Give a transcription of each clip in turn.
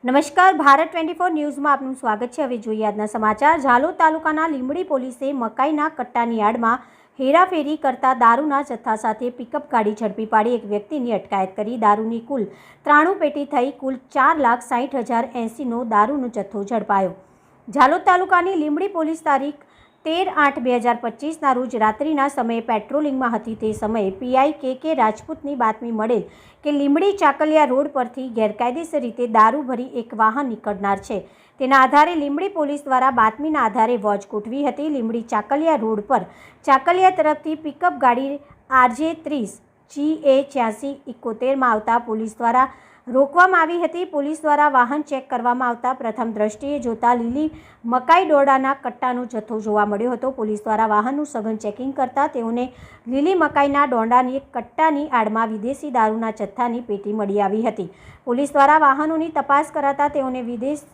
નમસ્કાર, ભારત 24 ન્યૂઝમાં આપનું સ્વાગત છે। હવે જોઈએ આજના સમાચાર। ઝાલોદ તાલુકાના લીંબડી પોલીસે મકાઈના કટ્ટાની આડમાં હેરાફેરી કરતા દારૂના જથ્થા સાથે પિકઅપ ગાડી ઝડપી પાડી એક વ્યક્તિની અટકાયત કરી દારૂની કુલ 93 પેટી થઈ કુલ 4,60,80નો દારૂનો જથ્થો ઝડપાયો। ઝાલોદ તાલુકાની લીંબડી પોલીસ તારીખ 13/8/2025ના રોજ રાત્રિના સમયે પેટ્રોલિંગમાં હતી। તે સમયે પીઆઈ કે રાજપૂતની બાતમી મળેલ કે લીંબડી ચાકલિયા રોડ પરથી ગેરકાયદેસર રીતે દારૂ ભરી એક વાહન નીકળનાર છે। તેના આધારે લીંબડી પોલીસ દ્વારા બાતમીના આધારે વોચ ગોઠવી હતી। લીંબડી ચાકલિયા રોડ પર ચાકલિયા તરફથી પિકઅપ ગાડી RJ30 GA8671માં આવતા પોલીસ દ્વારા રોકવામાં આવી હતી। પોલીસ દ્વારા વાહન ચેક કરવામાં આવતા પ્રથમ દ્રષ્ટિએ જોતા લીલી મકાઈ ડોડાના કટ્ટાનો જથ્થો જોવા મળ્યો હતો। પોલીસ દ્વારા વાહનનું સઘન ચેકિંગ કરતા તેઓને લીલી મકાઈના ડોડાની કટ્ટાની આડમાં વિદેશી દારૂના જથ્થાની પેટી મળી આવી હતી। પોલીસ દ્વારા વાહનોની તપાસ કરાતા તેઓને વિદેશ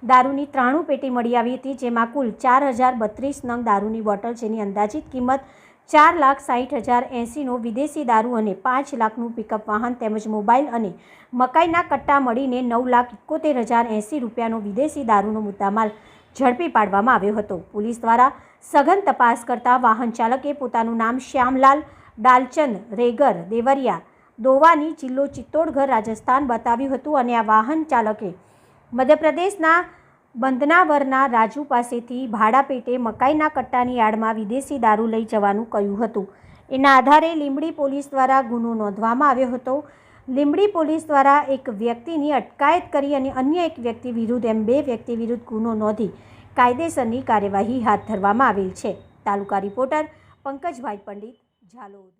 દારૂની 93 પેટી મળી આવી હતી, જેમાં કુલ 4,032 નંગ દારૂની બોટલ, જેની અંદાજિત કિંમત 4,60,080નો વિદેશી દારૂ અને 5 લાખનું પિકઅપ વાહન તેમજ મોબાઈલ અને મકાઈના કટ્ટા મળીને 9,71,080 રૂપિયાનો વિદેશી દારૂનો મુદ્દામાલ ઝડપી પાડવામાં આવ્યો હતો। પોલીસ દ્વારા સઘન તપાસ કરતા વાહન ચાલકે પોતાનું નામ શ્યામલાલ ડાલચંદ રેગર દેવરિયા દોવાની, જિલ્લો ચિત્તોડગઢ, રાજસ્થાન બતાવ્યું હતું અને આ વાહન ચાલકે મધ્યપ્રદેશના બંદનાવરના રાજુ પાસેથી ભાડા પેટે મકાઈના કટ્ટાની આડમાં વિદેશી દારૂ લઈ જવાનું કહ્યું હતું। એના આધારે લીંબડી પોલીસ દ્વારા ગુનો નોંધવામાં આવ્યો હતો। લીંબડી પોલીસ દ્વારા એક વ્યક્તિની અટકાયત કરી અને અન્ય એક વ્યક્તિ વિરુદ્ધ એમ 2 વ્યક્તિ વિરુદ્ધ ગુનો નોંધી કાયદેસરની કાર્યવાહી હાથ ધરવામાં આવેલ છે। તાલુકા રિપોર્ટર પંકજભાઈ પંડિત, ઝાલોદ।